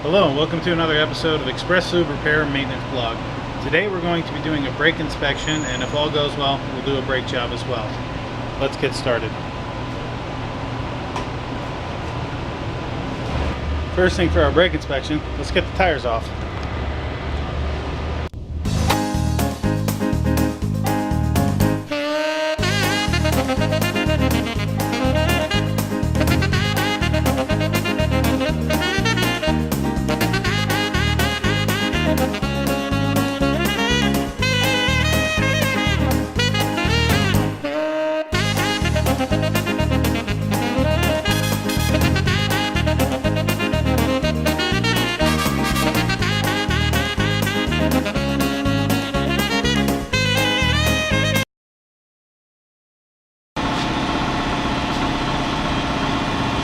Hello and welcome to another episode of Express Lube Repair and Maintenance Blog. Today we're going to be doing a brake inspection, and if all goes well, we'll do a brake job as well. Let's get started. First thing for our brake inspection, let's get the tires off.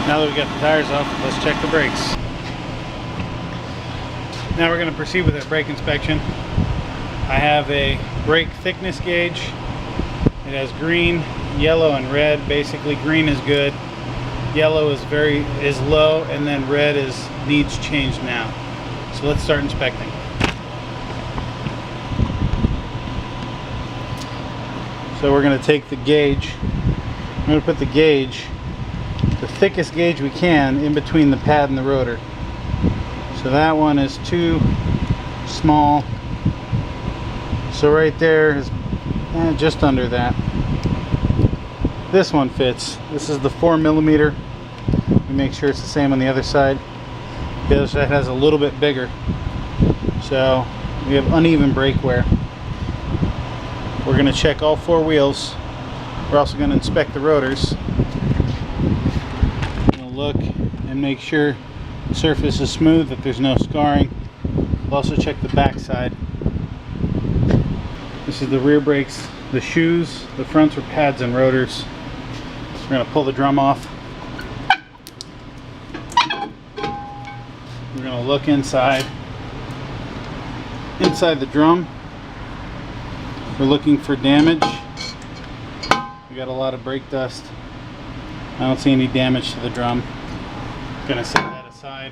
Now that we got the tires off, let's check the brakes. Now we're going to proceed with our brake inspection. I have a brake thickness gauge. It has green, yellow, and red. Basically, green is good, yellow is low, and then red needs change now. So let's start inspecting. So we're going to take the gauge. I'm going to put the gauge, the thickest gauge we can, in between the pad and the rotor. So that one is too small. So right there is just under that. This one fits. This is the 4mm. We make sure it's the same on the other side. The other side has a little bit bigger. So we have uneven brake wear. We're going to check all four wheels. We're also going to inspect the rotors. Look and make sure the surface is smooth, that there's no scarring. We'll also check the back side. This is the rear brakes, the shoes. The fronts are pads and rotors. We're going to pull the drum off. We're going to look inside the drum. We're looking for damage. We got a lot of brake dust. I don't see any damage to the drum. I'm going to set that aside.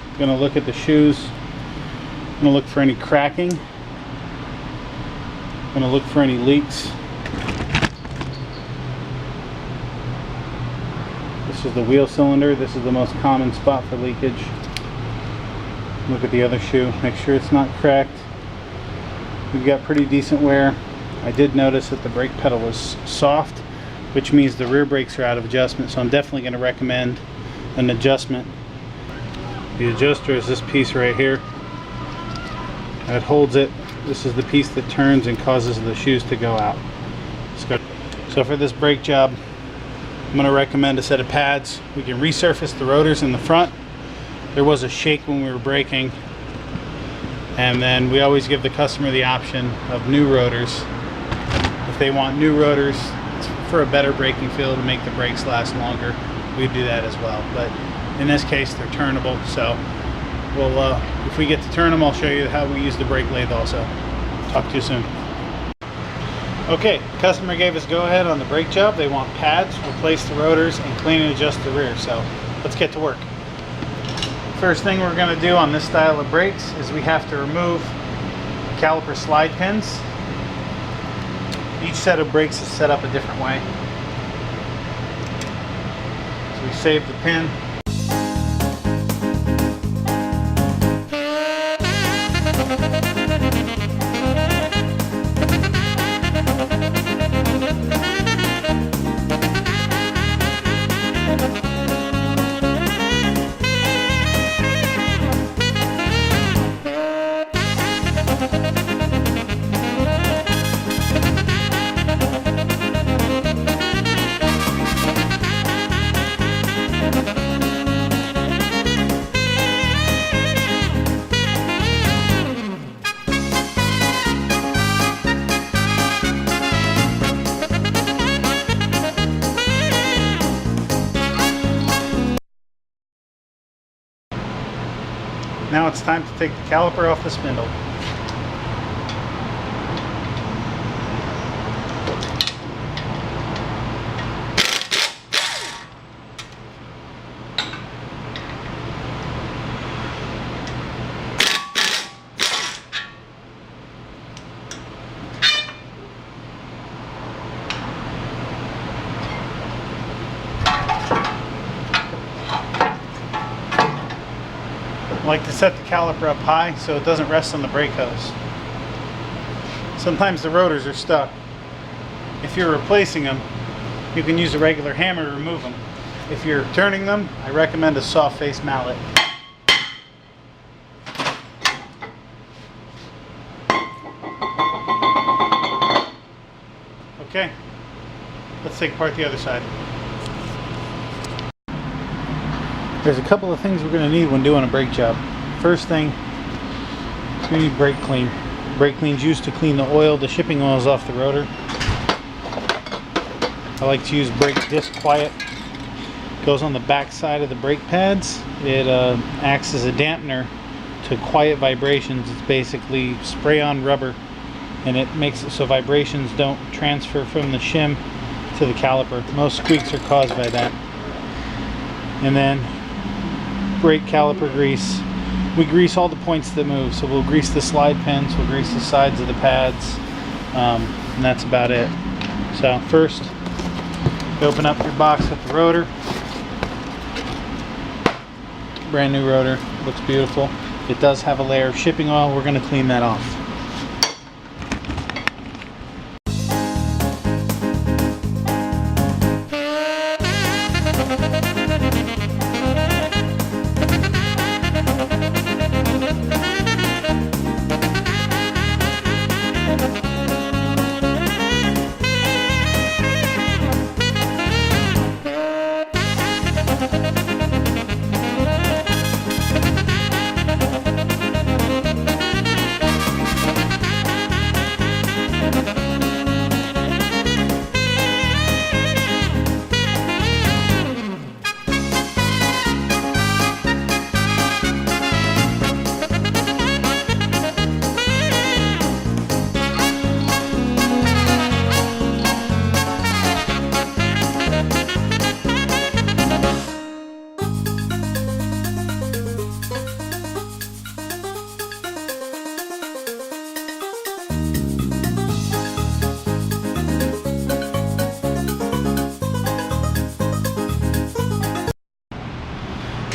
I'm going to look at the shoes. I'm going to look for any cracking. I'm going to look for any leaks. This is the wheel cylinder. This is the most common spot for leakage. Look at the other shoe. Make sure it's not cracked. We've got pretty decent wear. I did notice that the brake pedal was soft, which means the rear brakes are out of adjustment, so I'm definitely going to recommend an adjustment. The adjuster is this piece right here. That holds it. This is the piece that turns and causes the shoes to go out. So for this brake job, I'm going to recommend a set of pads. We can resurface the rotors in the front. There was a shake when we were braking, and then we always give the customer the option of new rotors. If they want new rotors for a better braking feel to make the brakes last longer, we do that as well. But in this case, they're turnable, so we'll if we get to turn them, I'll show you how we use the brake lathe also. Talk to you soon. Okay, customer gave us go ahead on the brake job. They want pads, replace the rotors, and clean and adjust the rear. So let's get to work. First thing we're going to do on this style of brakes is we have to remove caliper slide pins. Each set of brakes is set up a different way. So we save the pin. Now it's time to take the caliper off the spindle. I like to set the caliper up high so it doesn't rest on the brake hose. Sometimes the rotors are stuck. If you're replacing them, you can use a regular hammer to remove them. If you're turning them, I recommend a soft face mallet. Okay, let's take apart the other side. There's a couple of things we're going to need when doing a brake job. First thing, we need brake clean. Brake clean's used to clean the oil, the shipping oils off the rotor. I like to use brake disc quiet. Goes on the back side of the brake pads. It acts as a dampener to quiet vibrations. It's basically spray on rubber, and it makes it so vibrations don't transfer from the shim to the caliper. Most squeaks are caused by that. And then brake caliper grease. We grease all the points that move, so we'll grease the slide pins, we'll grease the sides of the pads, and that's about it. So first, you open up your box with the rotor. Brand new rotor, looks beautiful. It does have a layer of shipping oil. We're going to clean that off.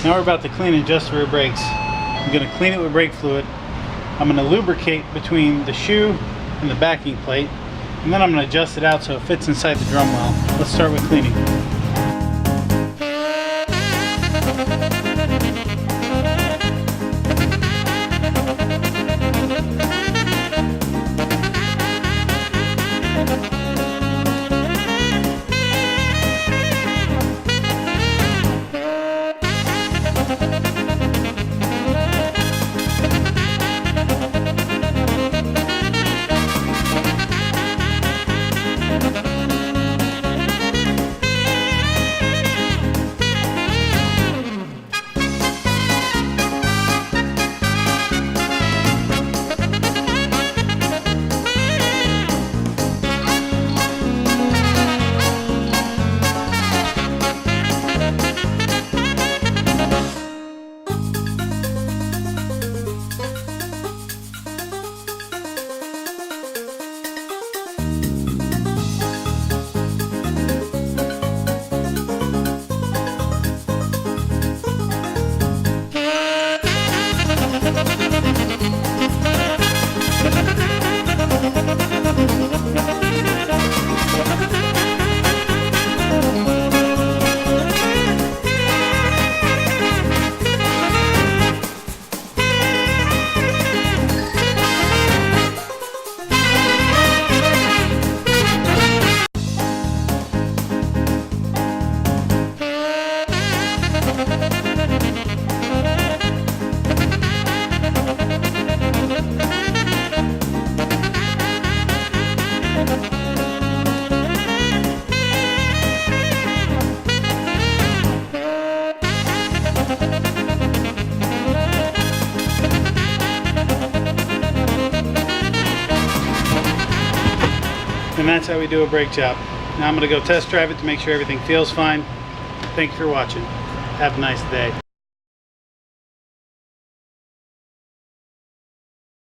Now we're about to clean and adjust rear brakes. I'm going to clean it with brake fluid. I'm going to lubricate between the shoe and the backing plate, and then I'm going to adjust it out so it fits inside the drum well. Let's start with cleaning. And that's how we do a brake job. Now I'm going to go test drive it to make sure everything feels fine. Thank you for watching. Have a nice day.